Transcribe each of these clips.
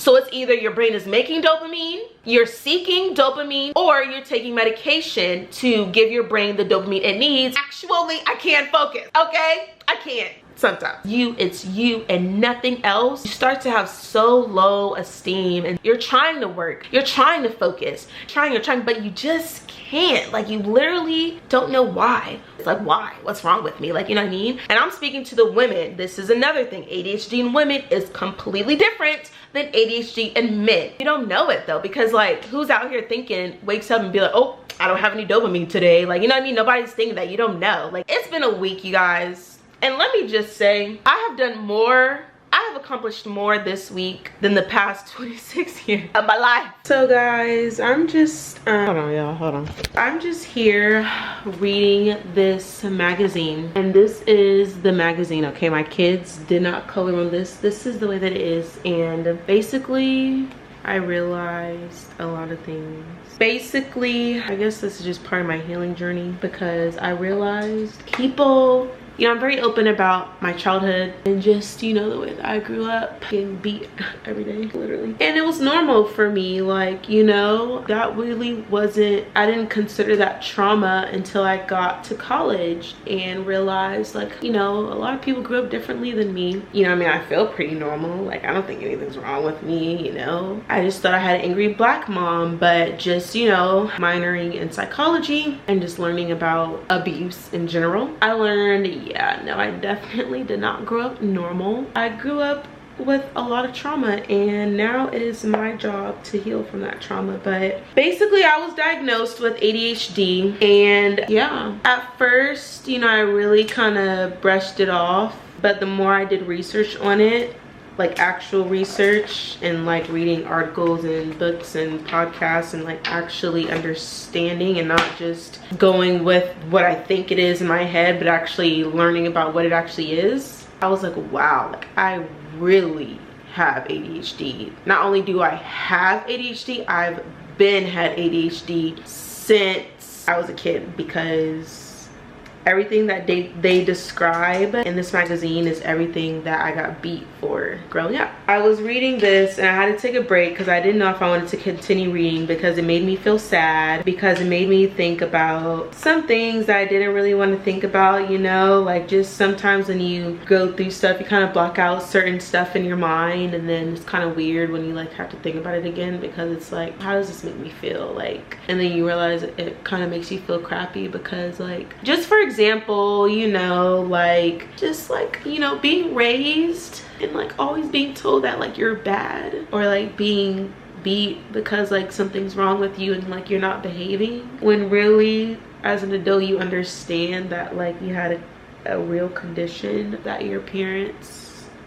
So it's either your brain is making dopamine, you're seeking dopamine, or you're taking medication to give your brain the dopamine it needs. Actually, I can't focus, okay? I can't. Sometimes it's you and nothing else. You start to have so low esteem, and you're trying to work, you're trying to focus, you're trying, but you just can't. Like, you literally don't know why. It's like, why? What's wrong with me? Like, you know what I mean? And I'm speaking to the women. This is another thing. ADHD in women is completely different than ADHD in men. You don't know it though, because like, who's out here thinking, wakes up and be like, oh, I don't have any dopamine today? Like, you know what I mean? Nobody's thinking that. You don't know. Like, it's been a week, you guys. And let me just say, I have accomplished more this week than the past 26 years of my life. So guys, I'm just, hold on y'all, hold on. I'm just here reading this magazine, and this is the magazine, okay? My kids did not color on this. This is the way that it is, and basically, I realized a lot of things. Basically, I guess this is just part of my healing journey, because I realized people, you know, I'm very open about my childhood and just, you know, the way that I grew up getting beat every day, literally. And it was normal for me, like, you know, that really wasn't, I didn't consider that trauma until I got to college and realized, like, you know, a lot of people grew up differently than me. You know, I mean, I feel pretty normal. Like, I don't think anything's wrong with me, you know. I just thought I had an angry black mom, but just, you know, minoring in psychology and just learning about abuse in general, I learned, yeah, no, I definitely did not grow up normal. I grew up with a lot of trauma, and now it is my job to heal from that trauma. But basically, I was diagnosed with ADHD, and yeah, at first, you know, I really kind of brushed it off, but the more I did research on it, like actual research and like reading articles and books and podcasts and like actually understanding and not just going with what I think it is in my head, but actually learning about what it actually is, I was like, wow, like I really have ADHD. Not only do I have ADHD, I've had ADHD since I was a kid, because everything that they describe in this magazine is everything that I got beat for growing up. I was reading this and I had to take a break because I didn't know if I wanted to continue reading, because it made me feel sad, because it made me think about some things that I didn't really want to think about, you know, like just sometimes when you go through stuff, you kind of block out certain stuff in your mind, and then it's kind of weird when you like have to think about it again, because it's like, how does this make me feel? Like, and then you realize it kind of makes you feel crappy, because like, just for example, you know, like just like, you know, being raised and like always being told that like you're bad, or like being beat because like something's wrong with you and like you're not behaving, when really as an adult you understand that like you had a real condition that your parents,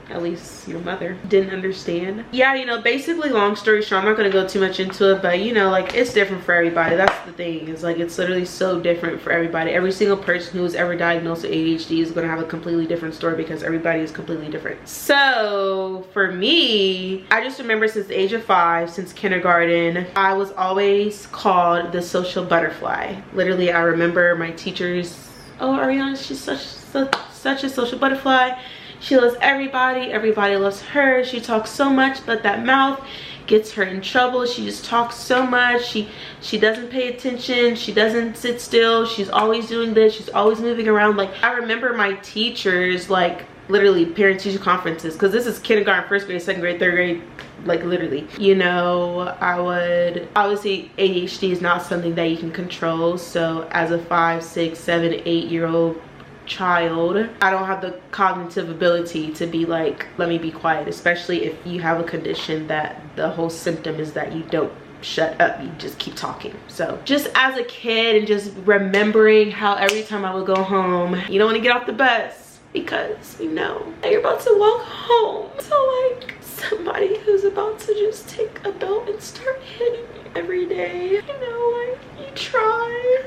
at least your mother, didn't understand. Yeah, you know, basically, long story short, I'm not gonna go too much into it, but you know, like it's different for everybody. That's the thing, is like it's literally so different for everybody. Every single person who was ever diagnosed with ADHD is gonna have a completely different story, because everybody is completely different. So for me, I just remember since the age of 5, since kindergarten, I was always called the social butterfly. Literally, I remember my teachers, oh, Ariana, she's such a social butterfly. She loves everybody, everybody loves her. She talks so much, but that mouth gets her in trouble. She just talks so much. She doesn't pay attention. She doesn't sit still. She's always doing this. She's always moving around. Like, I remember my teachers, like literally parent-teacher conferences, because this is kindergarten, first grade, second grade, third grade, like literally, you know, I would, obviously ADHD is not something that you can control. So as a 5, 6, 7, 8-year-old child, I don't have the cognitive ability to be like, let me be quiet, especially if you have a condition that the whole symptom is that you don't shut up, you just keep talking. So just as a kid, and just remembering how every time I would go home, you don't want to get off the bus because you know that you're about to walk home. So like somebody who's about to just take a belt and start hitting me every day, you know, like you try.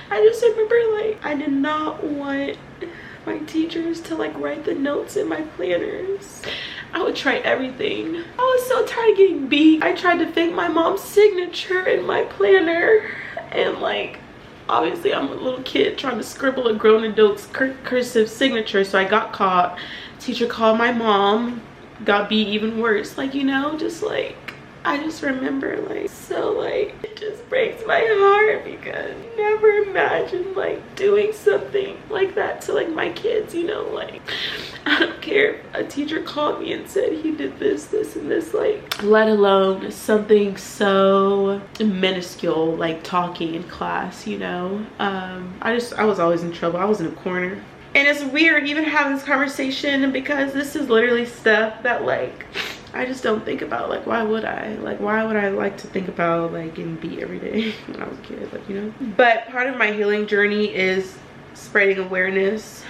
I just remember like I did not want my teachers to like write the notes in my planners. I would try everything. I was so tired of getting beat. I tried to fake my mom's signature in my planner, and like obviously I'm a little kid trying to scribble a grown adult's cursive signature, so I got caught. Teacher called my mom, got beat even worse. Like, you know, just like, I just remember, like, so like, it just breaks my heart because I never imagined like doing something like that to like my kids, you know. Like, I don't care if a teacher called me and said he did this, this, and this, like, let alone something so minuscule like talking in class, you know. I was always in trouble. I was in a corner. And it's weird even having this conversation because this is literally stuff that like I just don't think about. Like, why would I? Like, why would I like to think about like getting beat every day when I was a kid, like, you know? But part of my healing journey is spreading awareness.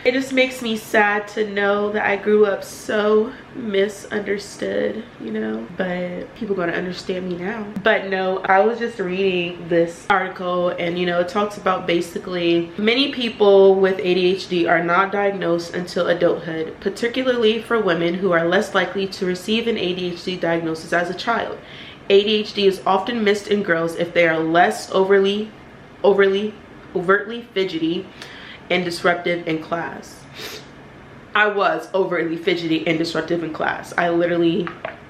It just makes me sad to know that I grew up so misunderstood, you know, but people gonna understand me now. But no, I was just reading this article and, you know, it talks about basically many people with ADHD are not diagnosed until adulthood, particularly for women who are less likely to receive an ADHD diagnosis as a child. ADHD is often missed in girls if they are less overtly fidgety and disruptive in class. I was overtly fidgety and disruptive in class. I literally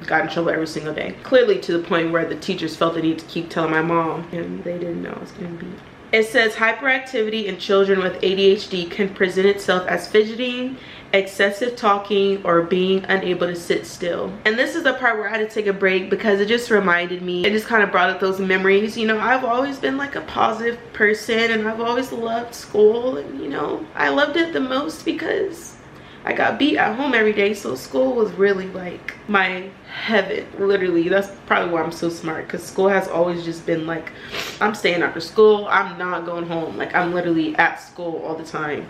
got in trouble every single day. Clearly to the point where the teachers felt the need to keep telling my mom and they didn't know I was getting beat. It says hyperactivity in children with ADHD can present itself as fidgeting, excessive talking, or being unable to sit still. And this is the part where I had to take a break because it just reminded me, it just kind of brought up those memories. You know, I've always been like a positive person and I've always loved school, and you know, I loved it the most because I got beat at home every day, so school was really like my heaven. Literally, that's probably why I'm so smart, because school has always just been like, I'm staying after school, I'm not going home. Like, I'm literally at school all the time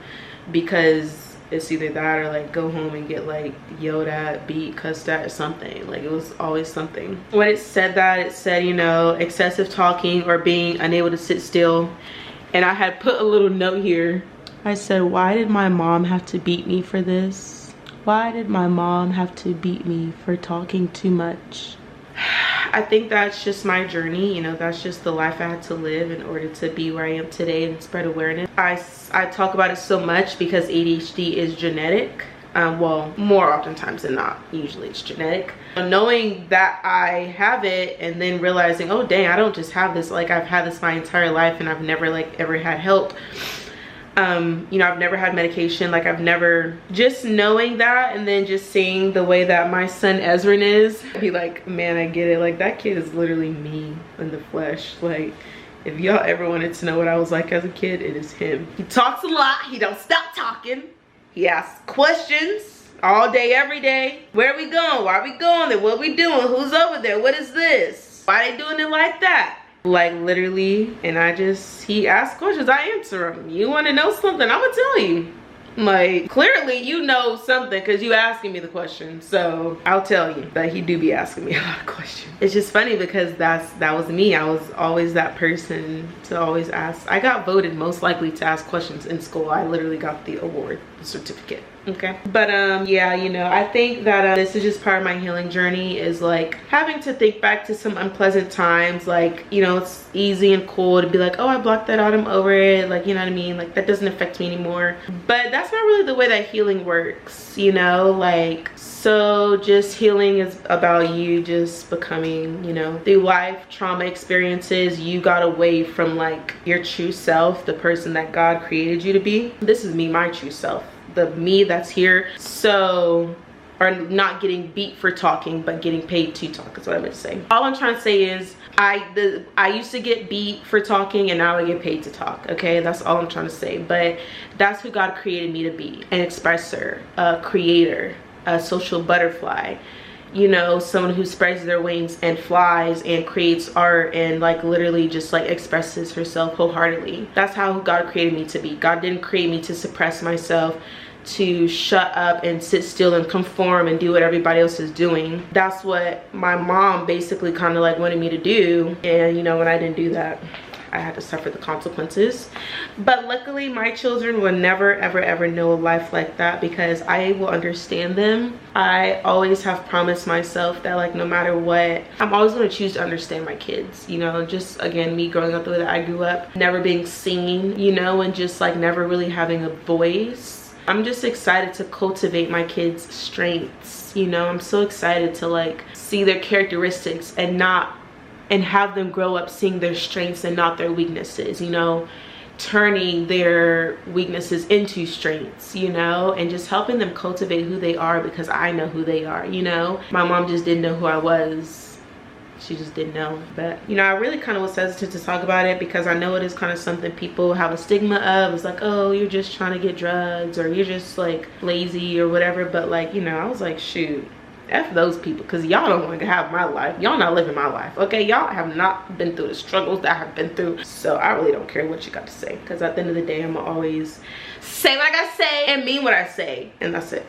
because it's either that or like go home and get like yelled at, beat, cussed at, or something. Like, it was always something. When it said that, it said, you know, excessive talking or being unable to sit still. And I had put a little note here. I said, why did my mom have to beat me for this? Why did my mom have to beat me for talking too much? I think that's just my journey, you know, that's just the life I had to live in order to be where I am today and spread awareness. I talk about it so much because ADHD is genetic. Well, more oftentimes than not, usually it's genetic. Knowing that I have it and then realizing, oh dang, I don't just have this, like I've had this my entire life and I've never like ever had help. You know, I've never had medication, like I've never, just knowing that and then just seeing the way that my son Ezrin is, I'd be like, man, I get it. Like, that kid is literally me in the flesh. Like, if y'all ever wanted to know what I was like as a kid, it is him. He talks a lot, he don't stop talking. He asks questions all day, every day. Where are we going? Why are we going there? What are we doing? Who's over there? What is this? Why are they doing it like that? Like, literally, and he asks questions, I answer them. You want to know something, I'm gonna tell you. Like, clearly you know something because you asking me the question, so I'll tell you. But he do be asking me a lot of questions. It's just funny because that was me. I was always that person to always ask. I got voted most likely to ask questions in school. I literally got the award, the certificate. Okay, but yeah, you know, I think that this is just part of my healing journey, is like having to think back to some unpleasant times. Like, you know, it's easy and cool to be like, oh, I blocked that out, I'm over it, like, you know what I mean, like that doesn't affect me anymore. But that's not really the way that healing works, you know. Like, so just healing is about you just becoming, you know, through life trauma experiences, you got away from like your true self, the person that God created you to be. This is me, my true self, the me that's here. So, or not getting beat for talking, but getting paid to talk is what I meant to say. All I'm trying to say is I used to get beat for talking and now I get paid to talk. Okay, that's all I'm trying to say. But that's who God created me to be: an expressor, a creator, a social butterfly, you know, someone who spreads their wings and flies and creates art and like literally just like expresses herself wholeheartedly. That's how God created me to be. God didn't create me to suppress myself, to shut up and sit still and conform and do what everybody else is doing. That's what my mom basically kind of like wanted me to do. And you know, when I didn't do that, I had to suffer the consequences. But luckily my children will never ever know a life like that because I will understand them. I always have promised myself that like no matter what, I'm always going to choose to understand my kids, you know. Just again, me growing up the way that I grew up, never being seen, you know, and just like never really having a voice. I'm just excited to cultivate my kids' strengths, you know. I'm so excited to like see their characteristics and have them grow up seeing their strengths and not their weaknesses, you know, turning their weaknesses into strengths, you know, and just helping them cultivate who they are, because I know who they are, you know. My mom just didn't know who I was. She just didn't know. But you know, I really kind of was hesitant to talk about it because I know it is kind of something people have a stigma of. It's like, oh, you're just trying to get drugs, or you're just like lazy or whatever. But like, you know, I was like, shoot, F those people, because y'all don't want to have my life. Y'all not living my life, okay? Y'all have not been through the struggles that I have been through. So I really don't care what you got to say, because at the end of the day, I'm gonna always say what I gotta say and mean what I say, and that's it.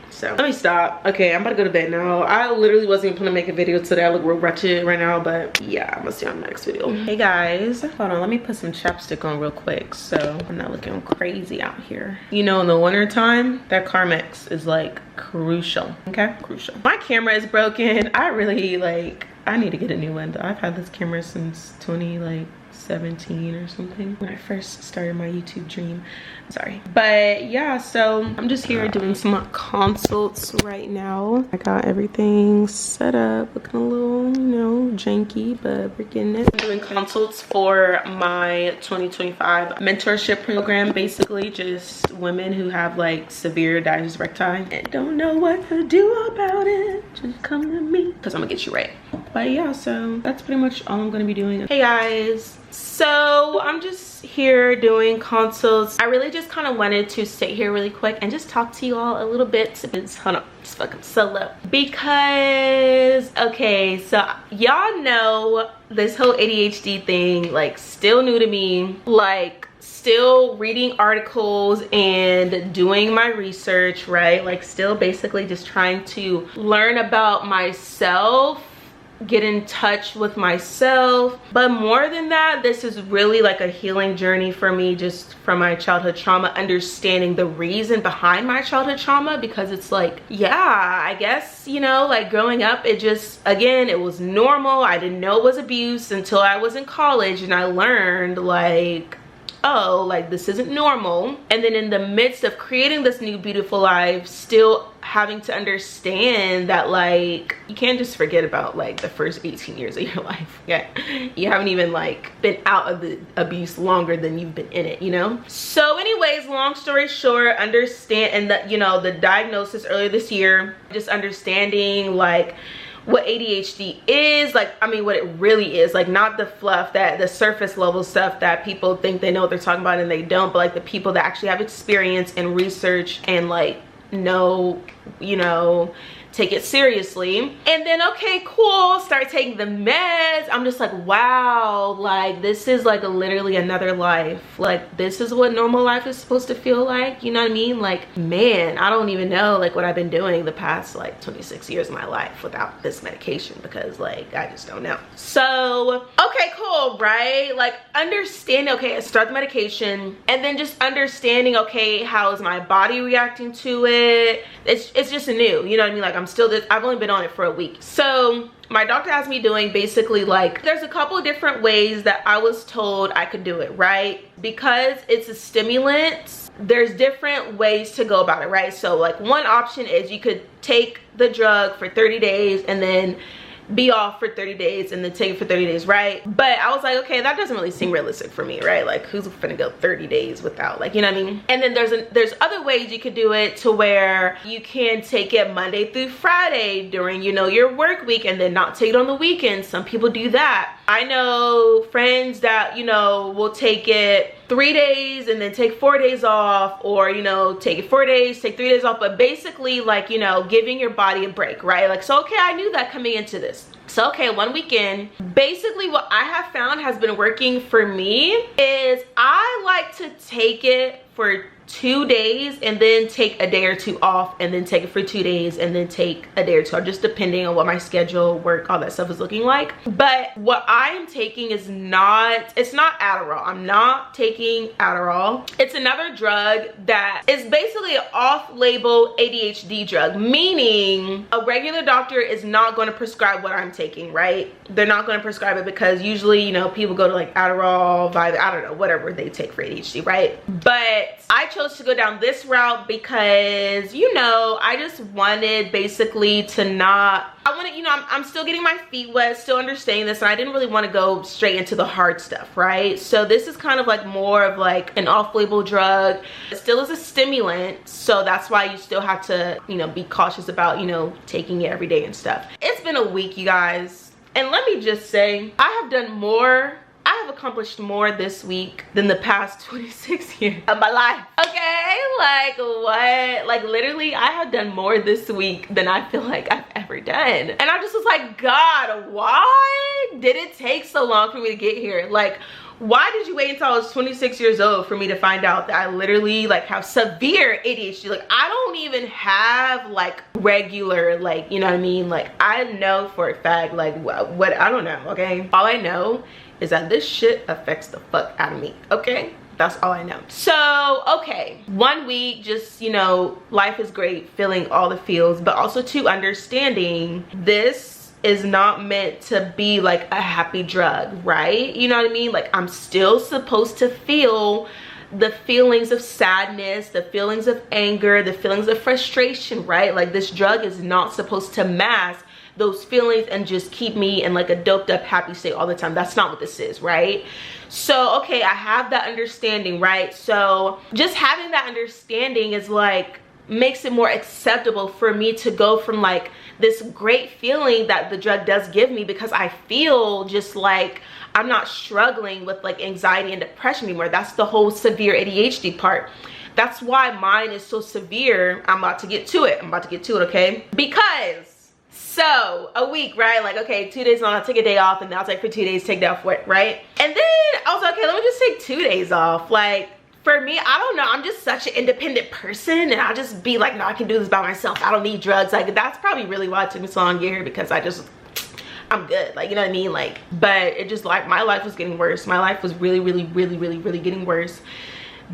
So let me stop. Okay, I'm about to go to bed now. I literally wasn't even gonna make a video today. I look real wretched right now, but yeah, I'm gonna see you on the next video. Hey guys, hold on, let me put some chapstick on real quick so I'm not looking crazy out here. You know, in the winter time, that Carmex is like crucial. Okay, crucial. My camera is broken. I really I need to get a new one though. I've had this camera since 2017 or something, when I first started my YouTube dream. Sorry, but yeah, so I'm just here doing some consults right now. I got everything set up, looking a little, you know, janky, but we're getting it. I'm doing consults for my 2025 mentorship program. Basically just women who have like severe diabetes recti and don't know what to do about it. Just come to me, because I'm gonna get you right. But yeah, so that's pretty much all I'm gonna be doing. Hey guys, so I'm just here doing consults. I really just kind of wanted to sit here really quick and just talk to you all a little bit. Hold on, just fucking solo. Because, okay, so y'all know this whole ADHD thing, like, still new to me. Like, still reading articles and doing my research, right? Like, still basically just trying to learn about myself, get in touch with myself. But more than that, this is really like a healing journey for me, just from my childhood trauma, understanding the reason behind my childhood trauma. Because it's like, yeah, I guess, you know, like growing up, it just, again, it was normal. I didn't know it was abuse until I was in college, and I learned like, oh, like this isn't normal. And then in the midst of creating this new beautiful life, still having to understand that like you can't just forget about like the first 18 years of your life. Yeah, you haven't even like been out of the abuse longer than you've been in it, you know. So anyways, long story short, understand, and that, you know, the diagnosis earlier this year, just understanding like what ADHD is, like, I mean, what it really is, like, not the fluff, that the surface level stuff that people think they know what they're talking about and they don't, but like the people that actually have experience and research and like know, you know, take it seriously. And then, okay, cool, start taking the meds. I'm just like, wow, like this is like literally another life. Like this is what normal life is supposed to feel like, you know what I mean? Like, man, I don't even know like what I've been doing the past like 26 years of my life without this medication, because like I just don't know. So okay, cool, right? Like understanding, okay, I start the medication, and then just understanding, okay, how is my body reacting to it? It's just new, you know what I mean? Like I've only been on it for a week. So my doctor has me doing basically like, there's a couple of different ways that I was told I could do it, right? Because it's a stimulant, there's different ways to go about it, right? So like one option is you could take the drug for 30 days and then be off for 30 days and then take it for 30 days, right? But I was like, okay, that doesn't really seem realistic for me, right? Like who's gonna go 30 days without, like, you know what I mean? And then there's other ways you could do it to where you can take it Monday through Friday during, you know, your work week, and then not take it on the weekends. Some people do that. I know friends that, you know, will take it 3 days and then take 4 days off, or, you know, take it 4 days, take 3 days off, but basically like, you know, giving your body a break, right? Like, so okay, I knew that coming into this. So okay, one weekend, basically what I have found has been working for me is I like to take it for 2 days and then take a day or two off, and then take it for 2 days and then take a day or two off, just depending on what my schedule, work, all that stuff is looking like. But what I am taking is it's not Adderall. I'm not taking Adderall. It's another drug that is basically an off-label ADHD drug, meaning a regular doctor is not going to prescribe what I'm taking, right? They're not going to prescribe it because usually, you know, people go to like Adderall, Vibe, I don't know, whatever they take for ADHD, right? But But I chose to go down this route because, you know, I just wanted basically to not, I wanted, you know, I'm still getting my feet wet, still understanding this, and I didn't really want to go straight into the hard stuff, right? So this is kind of like more of like an off-label drug. It still is a stimulant, so that's why you still have to, you know, be cautious about, you know, taking it every day and stuff. It's been a week, you guys, and let me just say, I have accomplished more this week than the past 26 years of my life. Okay, like what? Like literally, I have done more this week than I feel like I've ever done. And I just was like, God, why did it take so long for me to get here? Like, why did you wait until I was 26 years old for me to find out that I literally like have severe ADHD? Like, I don't even have like regular, like, you know what I mean? Like, I know for a fact, like what I don't know, okay? All I know is that this shit affects the fuck out of me, okay? That's all I know. So, okay, 1 week, just, you know, life is great, feeling all the feels, but also to understanding this is not meant to be like a happy drug, right? You know what I mean? Like, I'm still supposed to feel the feelings of sadness, the feelings of anger, the feelings of frustration, right? Like, this drug is not supposed to mask those feelings and just keep me in like a doped up happy state all the time. That's not what this is, right? So, okay, I have that understanding, right? So just having that understanding is like, makes it more acceptable for me to go from like this great feeling that the drug does give me, because I feel just like I'm not struggling with like anxiety and depression anymore. That's the whole severe ADHD part. That's why mine is so severe. I'm about to get to it. Okay? Because so a week, right? Like, okay, 2 days on, I'll take a day off, and then I'll take for 2 days, take that off work, right? And then I was like, okay, let me just take 2 days off. Like, for me, I don't know, I'm just such an independent person, and I'll just be like, no, I can do this by myself. I don't need drugs. Like, that's probably really why it took me so long to get here, because I'm good, like, you know what I mean? Like, but it just, like, my life was getting worse. My life was really getting worse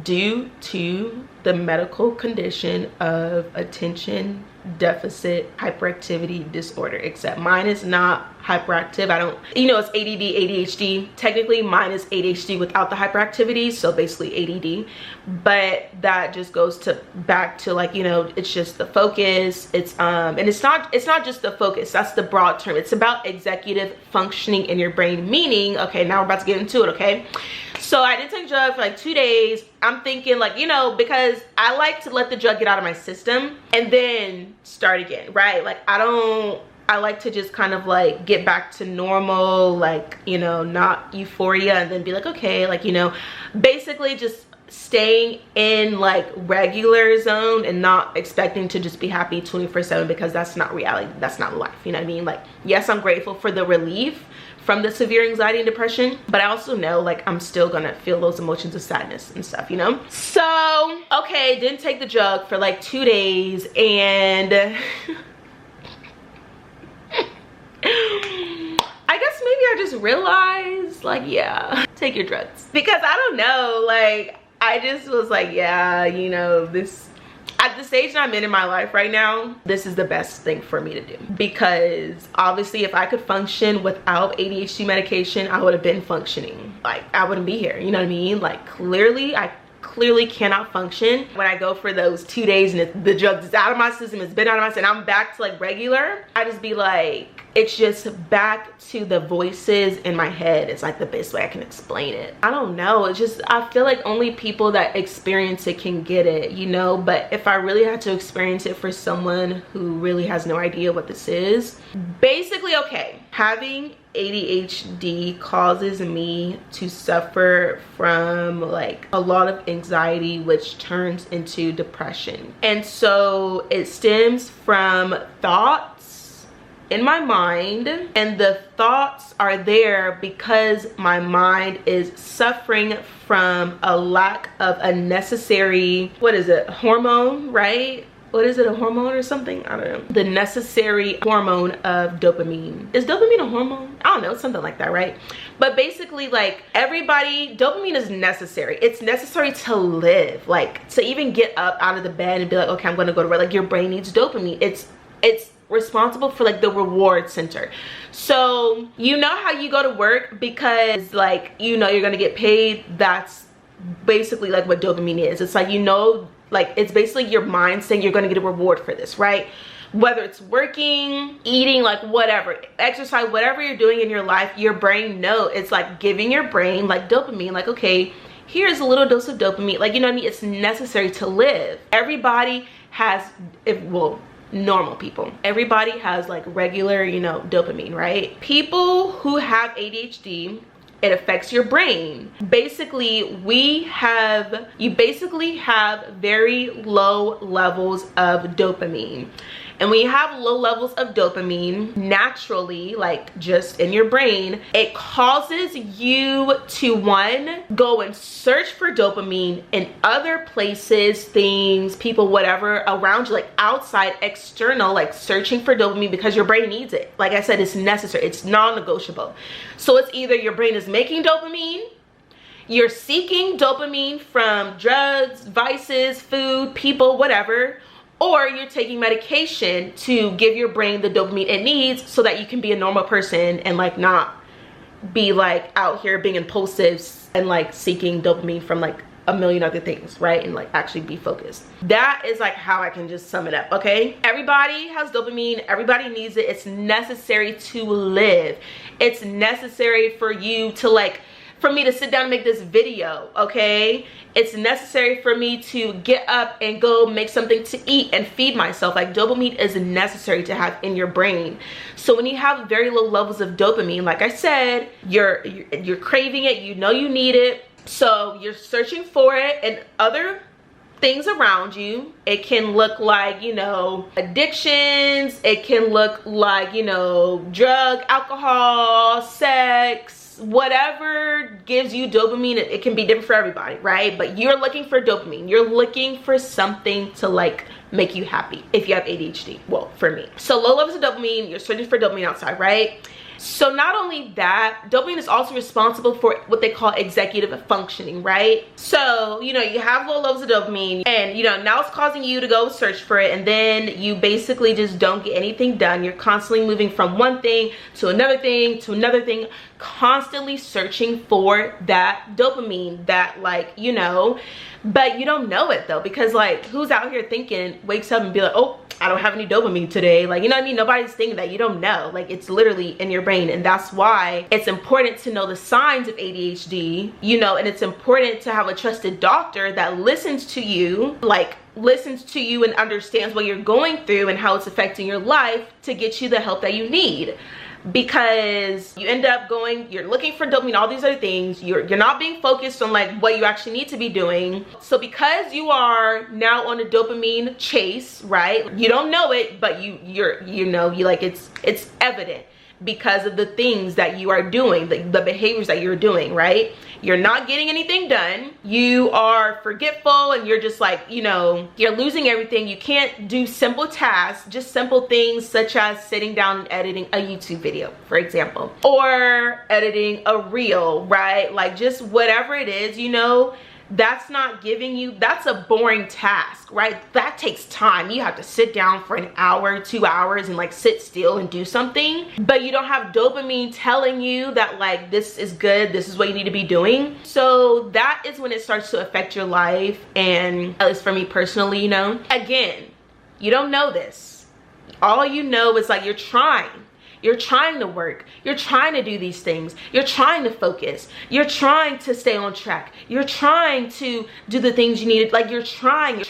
due to the medical condition of attention deficit hyperactivity disorder, except mine is not hyperactive. I don't, you know, it's ADD, ADHD. Technically mine is ADHD without the hyperactivity, so basically ADD. But that just goes to back to like, you know, it's just the focus. It's and it's not just the focus, that's the broad term. It's about executive functioning in your brain, meaning, okay, now we're about to get into it, okay? So I didn't take drug for like 2 days. I'm thinking like, you know, because I like to let the drug get out of my system and then start again, right? Like, I like to just kind of like get back to normal, like, you know, not euphoria, and then be like, okay, like, you know, basically just staying in like regular zone and not expecting to just be happy 24/7, because that's not reality. That's not life. You know what I mean? Like, yes, I'm grateful for the relief from the severe anxiety and depression, but I also know like I'm still gonna feel those emotions of sadness and stuff, you know? So, okay, didn't take the drug for like 2 days, and I guess maybe I just realized like, yeah, take your drugs. Because I don't know, like, I just was like, yeah, you know, this, at the stage that I'm in my life right now, this is the best thing for me to do. Because obviously if I could function without ADHD medication, I would have been functioning. Like, I wouldn't be here, you know what I mean? Like, clearly, I clearly cannot function when I go for those 2 days and the drug is out of my system, it's been out of my system, and I'm back to like regular. I just be like, it's just back to the voices in my head. It's like the best way I can explain it. I don't know, it's just, I feel like only people that experience it can get it, you know? But if I really had to experience it for someone who really has no idea what this is, basically, okay, having ADHD causes me to suffer from like a lot of anxiety, which turns into depression. And so it stems from thoughts in my mind, and the thoughts are there because my mind is suffering from a lack of a necessary, what is it, hormone, right? What is it, a hormone or something? I don't know. The necessary hormone of dopamine. Is dopamine a hormone? I don't know, something like that, right? But basically, like, everybody, dopamine is necessary. It's necessary to live, like, to even get up out of the bed and be like, okay, I'm gonna go to work. Like, your brain needs dopamine. It's responsible for like the reward center. So you know how you go to work because, like, you know you're gonna get paid. That's basically like what dopamine is. It's like, you know, like it's basically your mind saying you're going to get a reward for this, right? Whether it's working, eating, like whatever, exercise, whatever you're doing in your life, your brain knows. It's like giving your brain like dopamine, like, okay, here's a little dose of dopamine. Like, you know what I mean? It's necessary to live. Everybody has, well, normal people, everybody has like regular, you know, dopamine, right? People who have ADHD, it affects your brain. Basically, you basically have very low levels of dopamine. And when you have low levels of dopamine, naturally, like just in your brain, it causes you to, one, go and search for dopamine in other places, things, people, whatever around you, like outside, external, like searching for dopamine because your brain needs it. Like I said, it's necessary, it's non-negotiable. So it's either your brain is making dopamine, you're seeking dopamine from drugs, vices, food, people, whatever, or you're taking medication to give your brain the dopamine it needs so that you can be a normal person and like not be like out here being impulsive and like seeking dopamine from like a million other things, right? And like actually be focused. That is like how I can just sum it up, okay? Everybody has dopamine, everybody needs it. It's necessary to live. It's necessary for you to like, for me to sit down and make this video, okay? It's necessary for me to get up and go make something to eat and feed myself. Like dopamine is necessary to have in your brain. So when you have very low levels of dopamine, like I said, you're craving it, you know you need it. So you're searching for it in other things around you. It can look like, you know, addictions. It can look like, you know, drug, alcohol, sex, whatever gives you dopamine. It can be different for everybody, right? But you're looking for dopamine. You're looking for something to like make you happy if you have ADHD. Well, for me. So low levels of dopamine, you're searching for dopamine outside, right? So not only that, dopamine is also responsible for what they call executive functioning, right? So, you know, you have low levels of dopamine and, you know, now it's causing you to go search for it, and then you basically just don't get anything done. You're constantly moving from one thing to another thing to another thing, constantly searching for that dopamine, that like, you know, but you don't know it though, because like who's out here thinking, wakes up and be like, oh, I don't have any dopamine today. Like, you know what I mean? Nobody's thinking that. You don't know. Like, it's literally in your brain. And that's why it's important to know the signs of ADHD, you know, and it's important to have a trusted doctor that listens to you, like listens to you and understands what you're going through and how it's affecting your life to get you the help that you need. Because you end up going, you're looking for dopamine, all these other things, you're not being focused on like what you actually need to be doing. So because you are now on a dopamine chase, right? You don't know it, but you like it's evident because of the things that you are doing, the behaviors that you're doing, right? You're not getting anything done. You are forgetful and you're just like, you know, you're losing everything. You can't do simple tasks, just simple things such as sitting down and editing a YouTube video, for example, or editing a reel, right? Like just whatever it is, you know, that's not giving you, that's a boring task, right? That takes time. You have to sit down for an hour, 2 hours and like sit still and do something, but you don't have dopamine telling you that like this is good, this is what you need to be doing. So that is when it starts to affect your life. And at least for me personally, you know, again, you don't know this. All you know is like you're trying to work, you're trying to do these things, you're trying to focus, you're trying to stay on track, you're trying to do the things you need, like you're trying,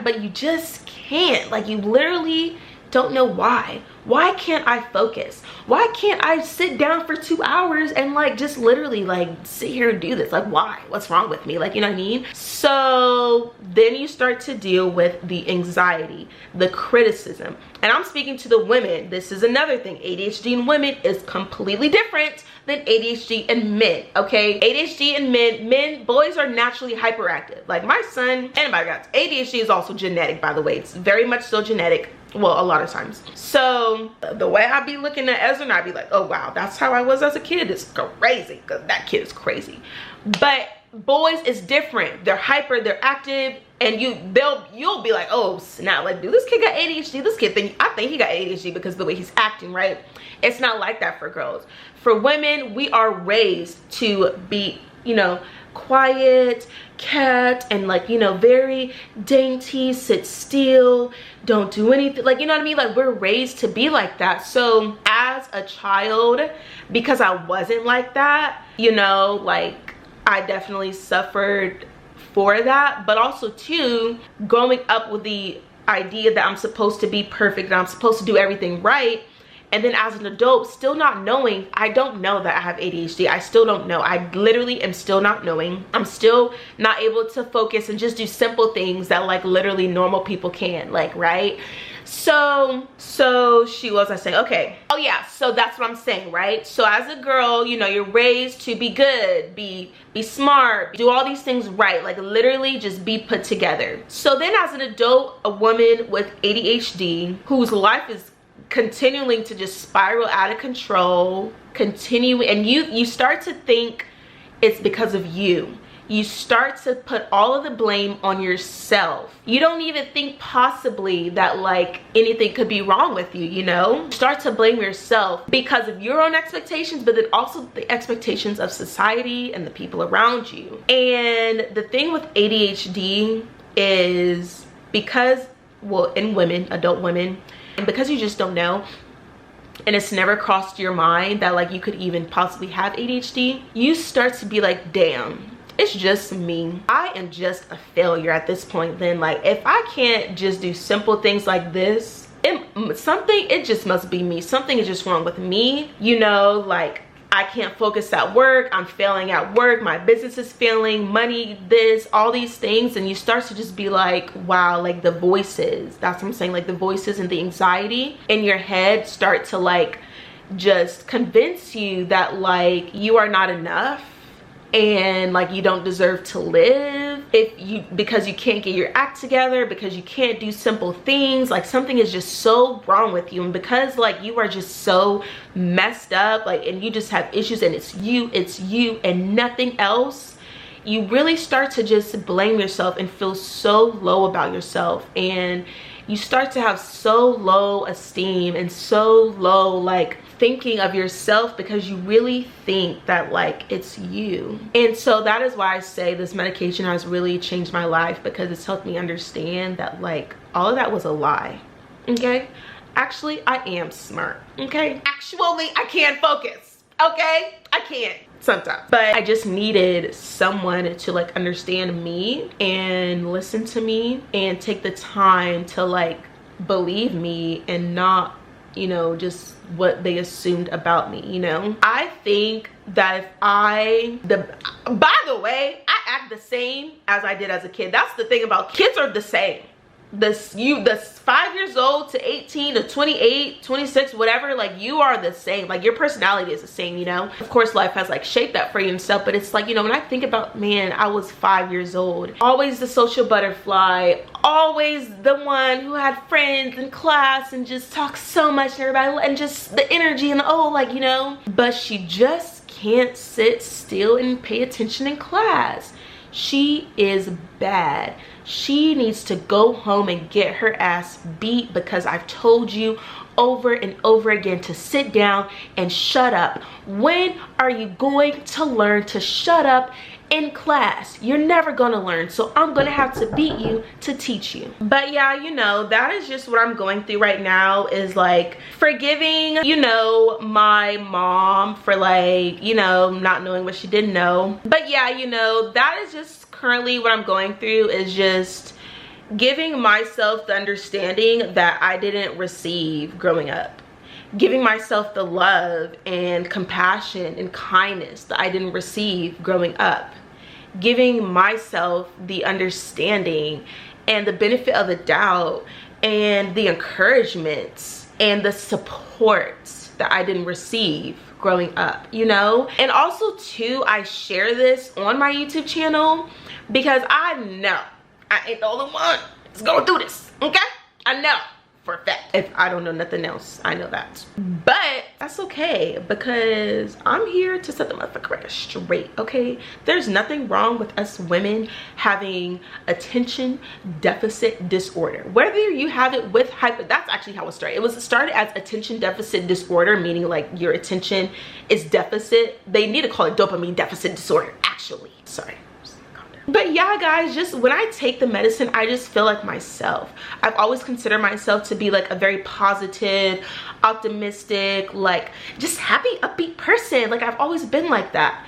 but you just can't. Like you literally don't know why. Why can't I focus? Why can't I sit down for 2 hours and like just literally like sit here and do this? Like why? What's wrong with me? Like, you know what I mean? So then you start to deal with the anxiety, the criticism. And I'm speaking to the women. This is another thing. ADHD in women is completely different than ADHD in men, okay? ADHD in men, boys are naturally hyperactive. Like my son, anybody got ADHD is also genetic, by the way. It's very much so genetic. Well, a lot of times. So the way I be looking at Ezra and I be like, oh wow, that's how I was as a kid. It's crazy, because that kid is crazy. But boys is different. They're hyper, they're active, and you'll be like, oh snap, like dude, this kid got ADHD. This kid I think he got ADHD because of the way he's acting, right? It's not like that for girls. For women, we are raised to be, you know, quiet, kept, and like, you know, very dainty, sit still, don't do anything, like, you know what I mean? Like, we're raised to be like that. So as a child, because I wasn't like that, you know, like, I definitely suffered for that. But also too, growing up with the idea that I'm supposed to be perfect, that I'm supposed to do everything right, and then as an adult, still not knowing, I don't know that I have ADHD. I still don't know. I literally am still not knowing. I'm still not able to focus and just do simple things that like literally normal people can, like, right? So she was, I say, okay. Oh yeah, so that's what I'm saying, right? So as a girl, you know, you're raised to be good, be smart, do all these things right, like literally just be put together. So then as an adult, a woman with ADHD whose life is continuing to just spiral out of control, and you start to think it's because of you. You start to put all of the blame on yourself. You don't even think possibly that like anything could be wrong with you, you know? You start to blame yourself because of your own expectations, but then also the expectations of society and the people around you. And the thing with ADHD is because, well, in women, adult women, and because you just don't know, and it's never crossed your mind that like you could even possibly have ADHD, you start to be like, damn, it's just me. I am just a failure at this point. Then like, if I can't just do simple things like this, it just must be me. Something is just wrong with me, you know? Like, I can't focus at work, I'm failing at work, my business is failing, money, this, all these things. And you start to just be like, wow, like the voices, that's what I'm saying, like the voices and the anxiety in your head start to like just convince you that like you are not enough and like you don't deserve to live because you can't get your act together, because you can't do simple things, like something is just so wrong with you. And because like you are just so messed up, like, and you just have issues, and it's you and nothing else, you really start to just blame yourself and feel so low about yourself. And you start to have so low esteem and so low like thinking of yourself, because you really think that like it's you. And so that is why I say this medication has really changed my life, because it's helped me understand that like all of that was a lie. Okay, actually I am smart. Okay, actually I can't focus. Okay, I can't sometimes, but I just needed someone to like understand me and listen to me and take the time to like believe me and not, you know, just what they assumed about me, you know? I think that if by the way, I act the same as I did as a kid. That's the thing about kids, are the same. The 5 years old to 18 to 28, 26, whatever, like you are the same. Like your personality is the same, you know? Of course, life has like shaped that for you and stuff, but it's like, you know, when I think about, man, I was 5 years old, always the social butterfly, always the one who had friends in class and just talked so much to everybody, and just the energy and the, oh, like, you know, but she just can't sit still and pay attention in class. She is bad. She needs to go home and get her ass beat, because I've told you over and over again to sit down and shut up. When are you going to learn to shut up in class? You're never gonna learn, so I'm gonna have to beat you to teach you. But yeah, you know, that is just what I'm going through right now, is like forgiving, you know, my mom for like, you know, not knowing what she didn't know. But yeah, you know, that is just currently what I'm going through, is just giving myself the understanding that I didn't receive growing up, giving myself the love and compassion and kindness that I didn't receive growing up, giving myself the understanding and the benefit of the doubt and the encouragements and the support that I didn't receive growing up, you know? And also too, I share this on my YouTube channel because I know I ain't the only one that's going through this, okay? I know for a fact. If I don't know nothing else, I know that. But that's okay, because I'm here to set the motherfucker record straight, okay? There's nothing wrong with us women having attention deficit disorder. Whether you have it with that's actually how it started. It started as attention deficit disorder, meaning like your attention is deficit. They need to call it dopamine deficit disorder, actually. Sorry. But yeah, guys, just when I take the medicine, I just feel like myself. I've always considered myself to be like a very positive, optimistic, like just happy, upbeat person. Like I've always been like that.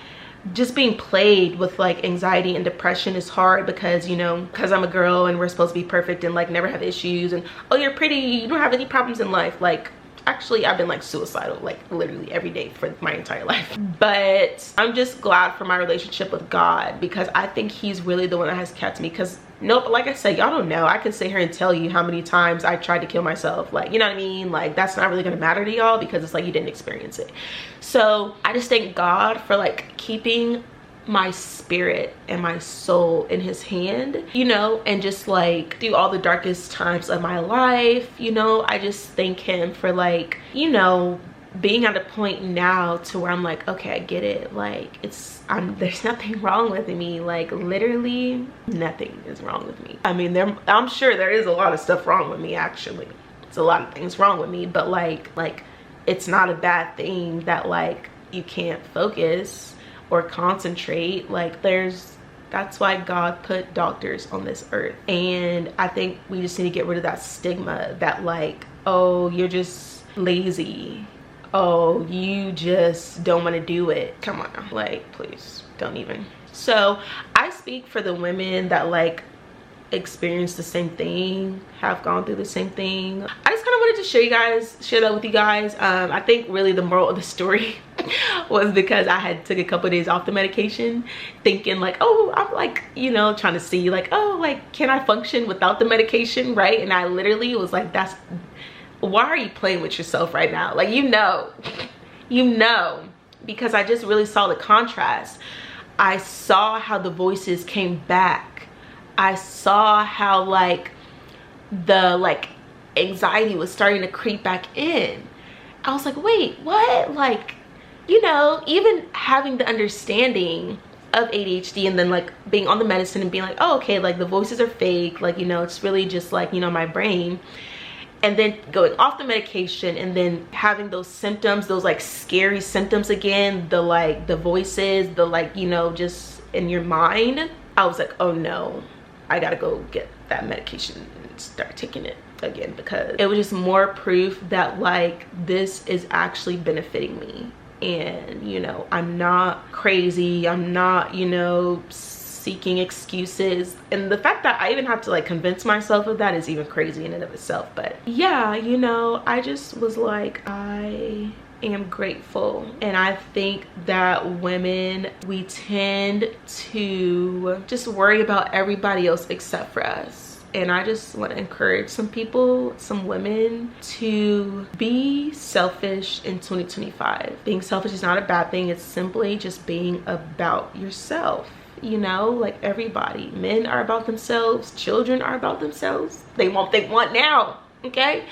Just being plagued with like anxiety and depression is hard because, you know, because I'm a girl and we're supposed to be perfect and like never have issues, and oh, you're pretty, you don't have any problems in life. Like actually I've been like suicidal like literally every day for my entire life. But I'm just glad for my relationship with God, because I think he's really the one that has kept me. Because nope, like I said, y'all don't know, I can sit here and tell you how many times I tried to kill myself, like, you know what I mean? Like that's not really gonna matter to y'all because it's like you didn't experience it. So I just thank God for like keeping my spirit and my soul in his hand, you know, and just like through all the darkest times of my life, you know, I just thank him for like, you know, being at a point now to where I'm like, okay, I get it. Like there's nothing wrong with me. Like literally nothing is wrong with me. I mean, I'm sure there is a lot of stuff wrong with me, actually. It's a lot of things wrong with me, but like it's not a bad thing that like you can't focus or concentrate. Like that's why God put doctors on this earth. And I think we just need to get rid of that stigma that like, oh, you're just lazy, oh, you just don't want to do it. Come on now, like please don't even. So I speak for the women that like experienced the same thing, have gone through the same thing. I just kind of wanted to share that with you guys. I think really the moral of the story was because I had took a couple of days off the medication, thinking like, oh, I'm like, you know, trying to see like, oh, like can I function without the medication, right? And I literally was like, why are you playing with yourself right now? Like, you know, because I just really saw the contrast. I saw how the voices came back. I saw how like the like anxiety was starting to creep back in. I was like, wait, what? Like, you know, even having the understanding of ADHD and then like being on the medicine and being like, oh, okay, like the voices are fake, like, you know, it's really just like, you know, my brain. And then going off the medication and then having those symptoms, those like scary symptoms again, the like the voices, the like, you know, just in your mind. I was like, oh no, I gotta go get that medication and start taking it again, because it was just more proof that like this is actually benefiting me. And you know, I'm not crazy, I'm not, you know, seeking excuses. And the fact that I even have to like convince myself of that is even crazy in and of itself. But yeah, you know, I just was like, I am grateful. And I think that women, we tend to just worry about everybody else except for us. And I just want to encourage some people, some women, to be selfish in 2025. Being selfish is not a bad thing. It's simply just being about yourself. You know, like everybody, men are about themselves, children are about themselves. They want what they want now, okay?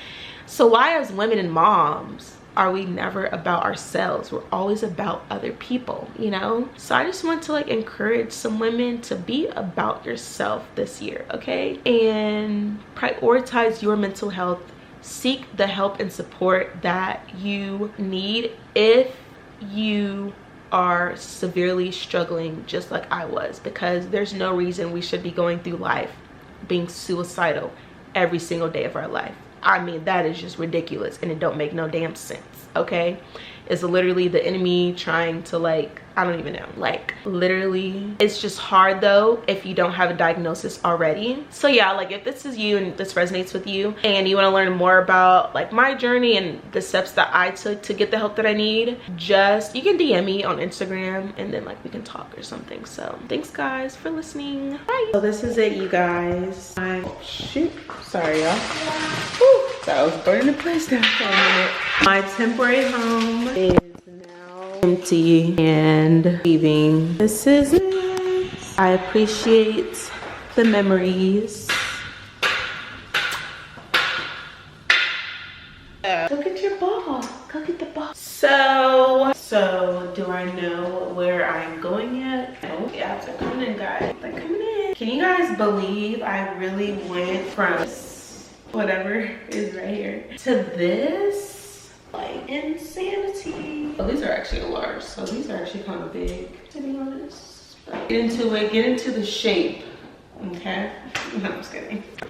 So why as women and moms are we never about ourselves? We're always about other people, you know? So I just want to like encourage some women to be about yourself this year, okay? And prioritize your mental health. Seek the help and support that you need if you are severely struggling just like I was, because there's no reason we should be going through life being suicidal every single day of our life. I mean, that is just ridiculous and it don't make no damn sense, okay? It's literally the enemy trying to like, I don't even know, like literally. It's just hard though if you don't have a diagnosis already. So yeah, like if this is you and this resonates with you and you want to learn more about like my journey and the steps that I took to get the help that I need, just you can DM me on Instagram and then like we can talk or something. So thanks guys for listening. Bye. So this is it, you guys. Shoot, sorry y'all. So I was burning the place down for a minute. My temporary home is now empty and leaving. This is it. I appreciate the memories. Go get your ball. Go get the ball. So do I know where I'm going yet? Oh yeah, they're coming in, guys. They're coming in. Can you guys believe I really went from whatever is right here to this? Like insanity. Oh, these are actually large, so these are actually kind of big, to be honest. Get into it, get into the shape, okay? No, I'm just kidding.